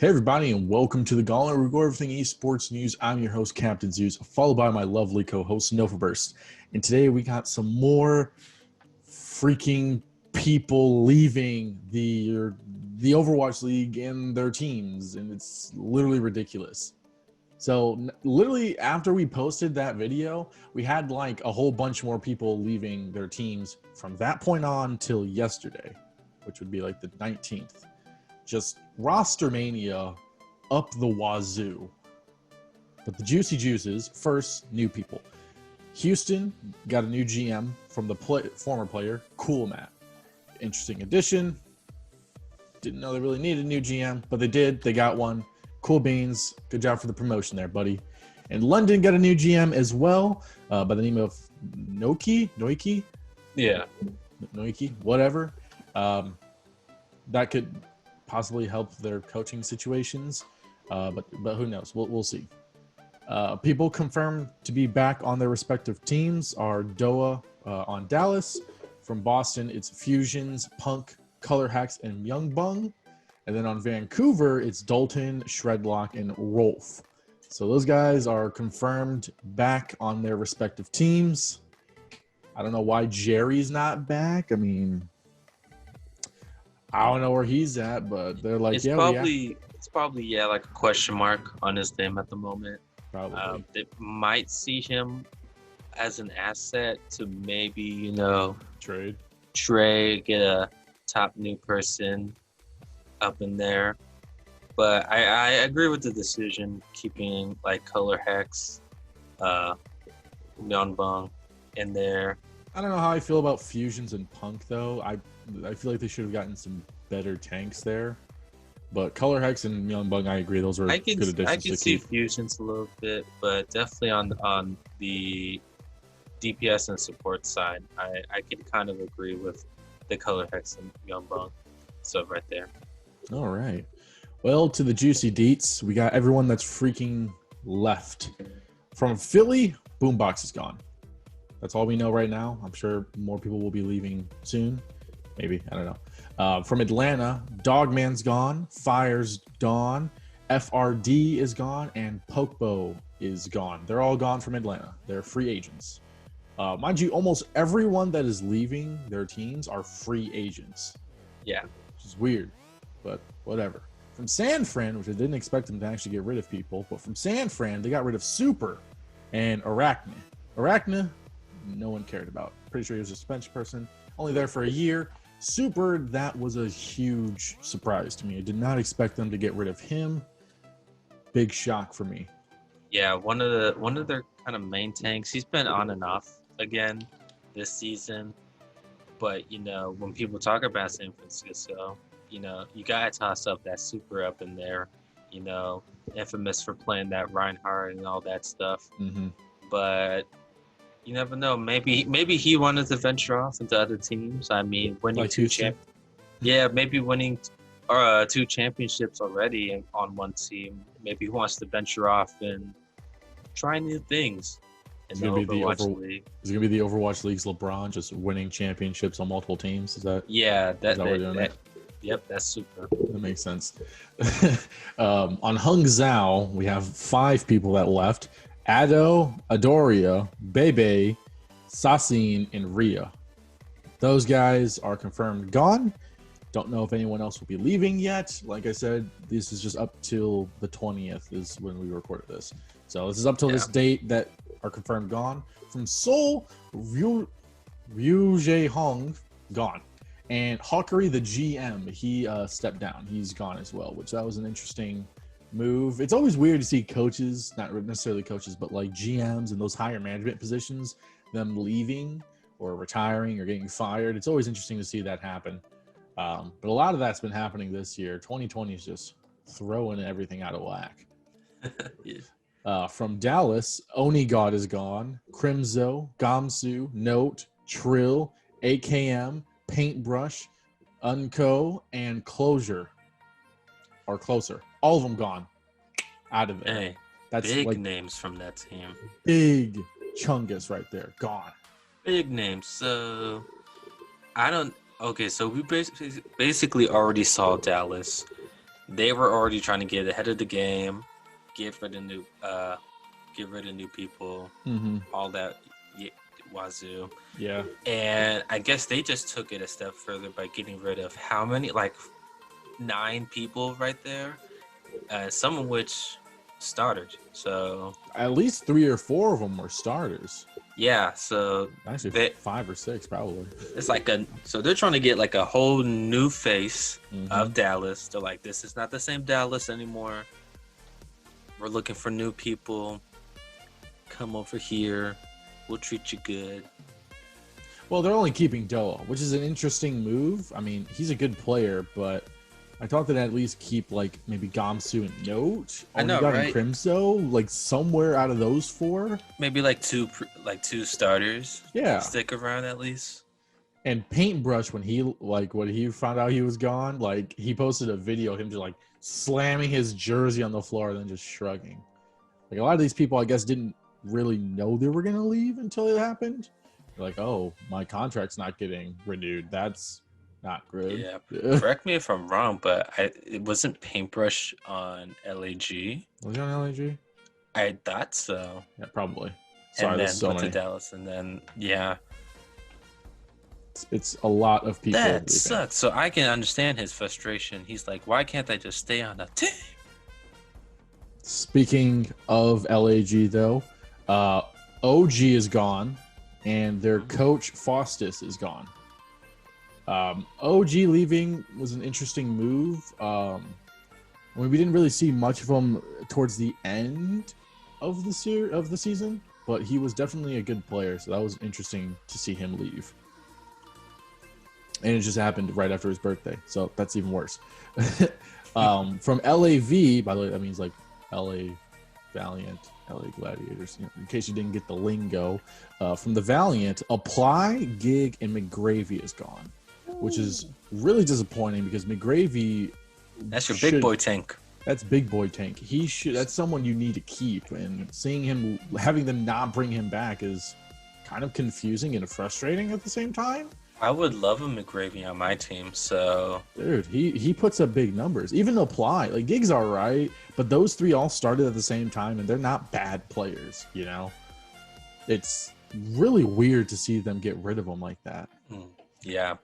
Hey everybody, and welcome to the Gauntlet. We go everything esports news. I'm your host, Captain Zeus, followed by my lovely co-host, Novaburst. And today we got some more freaking people leaving the Overwatch League and their teams, and it's literally ridiculous. So literally after we posted that video, we had like a whole bunch more people leaving their teams from that point on till yesterday, which would be like the 19th. Just roster mania up the wazoo. But the juicy juices, first, new people. Houston got a new GM from the former player, Cool Matt. Interesting addition. Didn't know they really needed a new GM, but they did. They got one. Cool beans. Good job for the promotion there, buddy. And London got a new GM as well, by the name of Noiki? Yeah. Noiki, whatever. That could possibly help their coaching situations, but who knows? We'll see. People confirmed to be back on their respective teams are Doa on Dallas. From Boston, it's Fusions, Punk, Color Hacks, and Myungbong. And then on Vancouver, it's Dalton, Shredlock, and Rolf. So those guys are confirmed back on their respective teams. I don't know why Jerry's not back. I mean, I don't know where he's at, but they're like, it's probably like a question mark on his name at the moment. Probably. They might see him as an asset to maybe, trade, get a top new person up in there. But I agree with the decision, keeping like Color Hex, Myungbong in there. I don't know how I feel about Fusions and Punk, though. I feel like they should have gotten some better tanks there. But Color Hex and Myungbong, I agree. Those were good additions. I can see Fusions a little bit, but definitely on the DPS and support side, I can kind of agree with the Color Hex and Myungbong stuff right there. All right. Well, to the juicy deets, we got everyone that's freaking left. From Philly, Boombox is gone. That's all we know right now. I'm sure more people will be leaving soon. Maybe. I don't know. From Atlanta, Dogman's gone. Fire's gone. FRD is gone. And Pokebo is gone. They're all gone from Atlanta. They're free agents. Mind you, almost everyone that is leaving their teams are free agents. Yeah. Which is weird, but whatever. From San Fran, which I didn't expect them to actually get rid of people, but from San Fran, they got rid of Super and Arachne. Arachne, no one cared about. Pretty sure he was a suspension person. Only there for a year. Super, that was a huge surprise to me. I did not expect them to get rid of him. Big shock for me. Yeah, one of their kind of main tanks. He's been on and off again this season. But, when people talk about San Francisco, you gotta toss up that Super up in there. Infamous for playing that Reinhardt and all that stuff. Mm-hmm. But you never know. Maybe he wanted to venture off into other teams. I mean, winning like maybe winning 2 championships already on one team. Maybe he wants to venture off and try new things. Is it going to be the Overwatch League's LeBron just winning championships on multiple teams? Is that? Yeah, yep, that's super. That makes sense. On Guangzhou, we have 5 people that left. Ado, Adoria, Bebe, Sasin, and Rhea. Those guys are confirmed gone. Don't know if anyone else will be leaving yet. Like I said, this is just up till the 20th is when we recorded this. So this is up till this date that are confirmed gone. From Seoul, Ryu Jae-hong, gone. And Hawkery, the GM, he stepped down. He's gone as well, which that was an interesting move. It's always weird to see coaches, not necessarily coaches, but like GMs in those higher management positions, them leaving or retiring or getting fired. It's always interesting to see that happen. But a lot of that's been happening this year. 2020 is just throwing everything out of whack. Yeah. From Dallas, Oni God is gone. Crimzo, Gamsu, Note, Trill, AKM, Paintbrush, Unco, and Closer. Or Closer. All of them gone. Out of it. Hey, that's big names from that team. Big chungus right there. Gone. Big names. So, Okay, so we basically already saw Dallas they were already trying to get ahead of the game, get rid of new people, all that wazoo. Yeah. And I guess they just took it a step further by getting rid of how many? Like 9 people right there, some of which started. So at least 3 or 4 of them were starters. Yeah, so actually 5 or 6 probably. It's like so they're trying to get like a whole new face of Dallas. They're like, this is not the same Dallas anymore. We're looking for new people. Come over here. We'll treat you good. Well, they're only keeping Doa, which is an interesting move. I mean, he's a good player, but I thought they'd at least keep like maybe Guangzhou and Note. I know, right? Crimso, like somewhere out of those 4. Maybe like two starters. Yeah, stick around at least. And Paintbrush, when he found out he was gone, like he posted a video of him just like slamming his jersey on the floor and then just shrugging. Like a lot of these people, I guess, didn't really know they were gonna leave until it happened. They're like, oh, my contract's not getting renewed. That's not good. Yeah. Correct me if I'm wrong, but it wasn't Paintbrush on LAG. Was it on LAG? I thought so. Yeah, probably. Sorry, and then so went many. to Dallas, and then yeah. It's a lot of people. That sucks. So I can understand his frustration. He's like, why can't I just stay on the team? Speaking of LAG, though, OG is gone, and their coach Faustus is gone. OG leaving was an interesting move. I mean, we didn't really see much of him towards the end of the season, but he was definitely a good player, so that was interesting to see him leave. And it just happened right after his birthday, so that's even worse. From LAV, by the way, that means like LA Valiant, LA Gladiators, in case you didn't get the lingo. From the Valiant, Apply, Gig, and McGravy is gone, which is really disappointing because McGravy... That's your big boy tank. That's big boy tank. That's someone you need to keep, and seeing him, having them not bring him back is kind of confusing and frustrating at the same time. I would love a McGravy on my team, so... Dude, he puts up big numbers. Even Apply, like Gig's all right, but those 3 all started at the same time, and they're not bad players, you know? It's really weird to see them get rid of them like that. Yeah.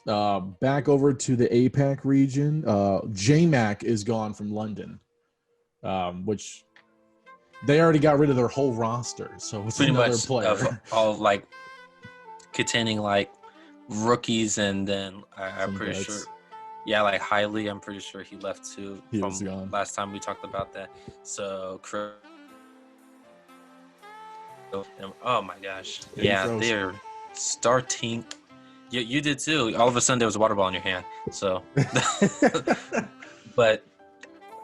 Back over to the APAC region, J-Mac is gone from London, which they already got rid of their whole roster, so it's pretty another much player. Of all, like, containing, like, rookies, and then I'm pretty sure... Yeah, like, Hiley, I'm pretty sure he left, too, from last time we talked about that. So, oh, my gosh. Yeah, they're starting... You did too. All of a sudden, there was a water ball in your hand. So, but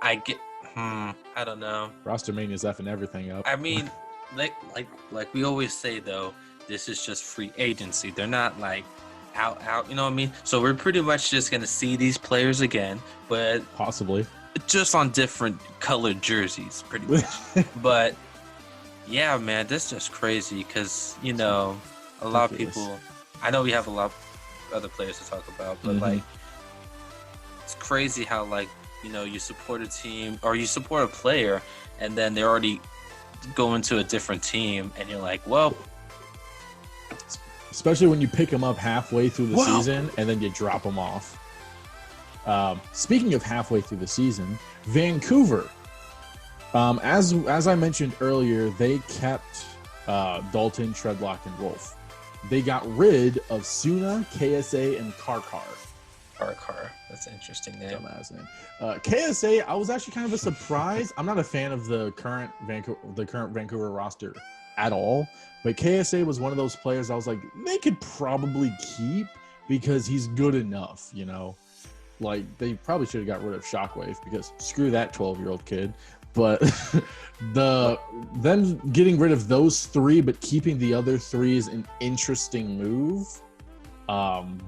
I get. I don't know. Roster mania's effing everything up. I mean, like we always say though, this is just free agency. They're not like out. You know what I mean? So we're pretty much just gonna see these players again, but possibly just on different colored jerseys, pretty much. But yeah, man, that's just crazy because a lot of people. I know we have a lot of other players to talk about, but like, it's crazy how like, you support a team or you support a player and then they're already going to a different team and you're like, well, especially when you pick them up halfway through the season and then you drop them off. Speaking of halfway through the season, Vancouver, as I mentioned earlier, they kept Dalton, Treadlock, and Wolf. They got rid of Suna, KSA, and Karkar. Karkar. That's an interesting name. Dumbass name. KSA, I was actually kind of a surprise. I'm not a fan of the current Vancouver roster at all, but KSA was one of those players I was like, they could probably keep because he's good enough, Like, they probably should have got rid of Shockwave because screw that 12-year-old kid. But them getting rid of those 3 but keeping the other 3 is an interesting move.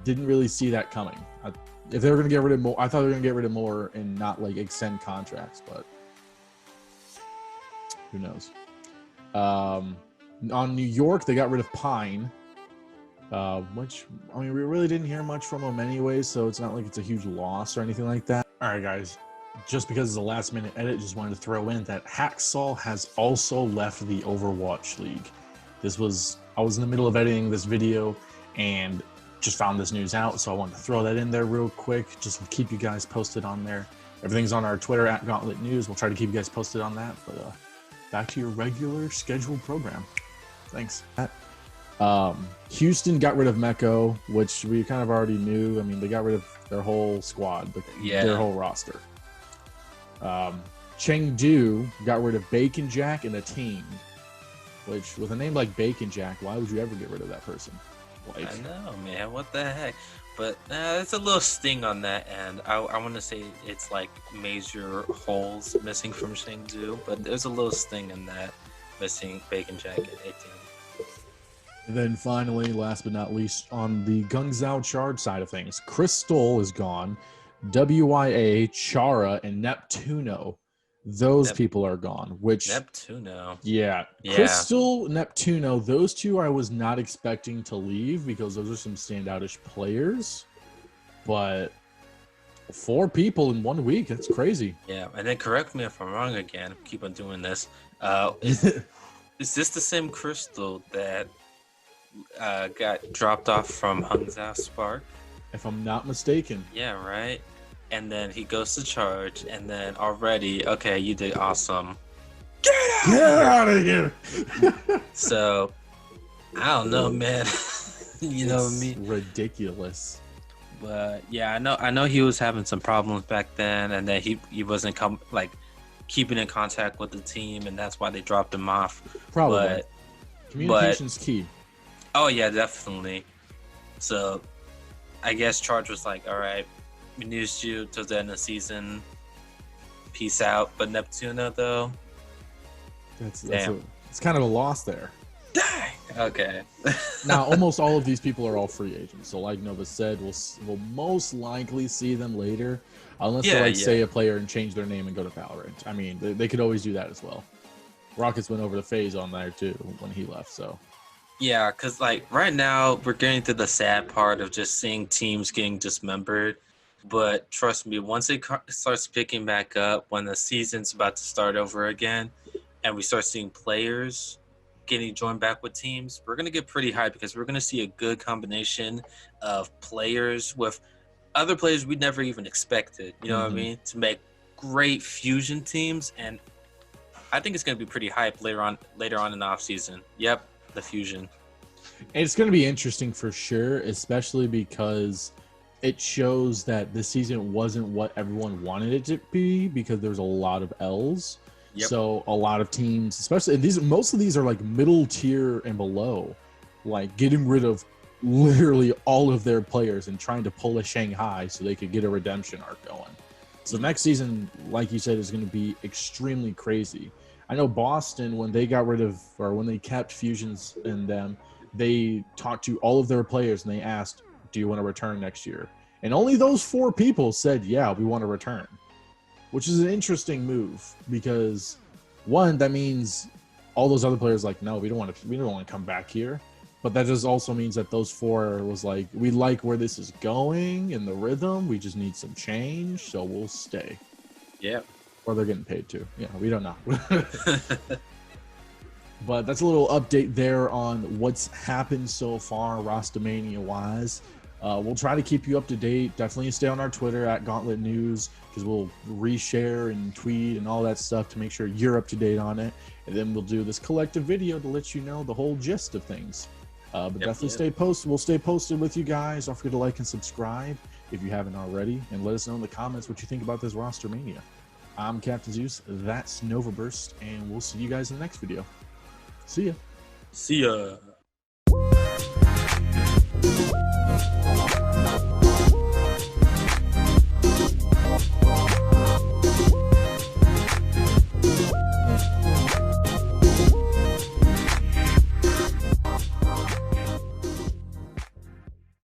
Didn't really see that coming. If they were going to get rid of more, I thought they were going to get rid of more and not like extend contracts, but who knows. On New York, they got rid of Pine, which, I mean, we really didn't hear much from him anyways, so it's not like it's a huge loss or anything like that. All right, guys. Just because it's a last-minute edit, just wanted to throw in that Hacksaw has also left the Overwatch League. I was in the middle of editing this video and just found this news out, so I wanted to throw that in there real quick, just to keep you guys posted on there. Everything's on our Twitter at Gauntlet News. We'll try to keep you guys posted on that, but back to your regular scheduled program. Thanks. Houston got rid of Meko, which we kind of already knew. I mean, they got rid of their whole squad, their whole roster. Chengdu got rid of Bacon Jack and a team, which with a name like Bacon Jack, why would you ever get rid of that person? I know, man. What the heck? But it's a little sting on that end. I want to say it's like major holes missing from Chengdu, but there's a little sting in that, missing Bacon Jack and a team. And then finally, last but not least, on the Guangzhou charge side of things, Crystal is gone. WYA, Chara, and Neptuno. Those people are gone. Which Neptuno. Yeah. Crystal, Neptuno, those two I was not expecting to leave because those are some standoutish players. But 4 people in 1 week, that's crazy. Yeah, and then correct me if I'm wrong again. Keep on doing this. Is this the same Crystal that got dropped off from Hangzhou Spark? If I'm not mistaken. Yeah, right. And then he goes to charge, and then already, okay, you did awesome. Get out of here! So, I don't know, man. You know what I mean? Ridiculous. But yeah, I know he was having some problems back then, and that he wasn't keeping in contact with the team, and that's why they dropped him off. Probably. But communication's key. Oh yeah, definitely. So, I guess Charge was like, all right, we used you till the end of the season. Peace out. But Neptuno, though, it's kind of a loss there. Dang. Okay. Now, almost all of these people are all free agents. So, like Nova said, we'll most likely see them later, unless they say a player and change their name and go to Valorant. I mean, they could always do that as well. Rockets went over the phase on there too when he left. So. Yeah, because like right now we're getting to the sad part of just seeing teams getting dismembered. But trust me, once it starts picking back up, when the season's about to start over again, and we start seeing players getting joined back with teams, we're going to get pretty hyped because we're going to see a good combination of players with other players we never even expected, you know what I mean, to make great fusion teams. And I think it's going to be pretty hyped later on in the offseason. Yep, the fusion. And it's going to be interesting for sure, especially because it shows that this season wasn't what everyone wanted it to be because there's a lot of L's. Yep. So a lot of teams, especially most of these are like middle tier and below, like getting rid of literally all of their players and trying to pull a Shanghai so they could get a redemption arc going. So next season, like you said, is going to be extremely crazy. I know Boston, when they got rid of, or when they kept fusions in them, they talked to all of their players and they asked, do you want to return next year? And only those 4 people said, yeah, we want to return, which is an interesting move because, one, that means all those other players like, no, we don't want to come back here. But that just also means that those 4 was like, we like where this is going and the rhythm. We just need some change, so we'll stay. Yeah. Or they're getting paid too. Yeah, we don't know. But that's a little update there on what's happened so far, Rostamania-wise. We'll try to keep you up to date. Definitely stay on our Twitter at Gauntlet News because we'll reshare and tweet and all that stuff to make sure you're up to date on it. And then we'll do this collective video to let you know the whole gist of things. But definitely stay posted. We'll stay posted with you guys. Don't forget to like and subscribe if you haven't already. And let us know in the comments what you think about this Roster Mania. I'm Captain Zeus. That's Novaburst. And we'll see you guys in the next video. See ya. See ya.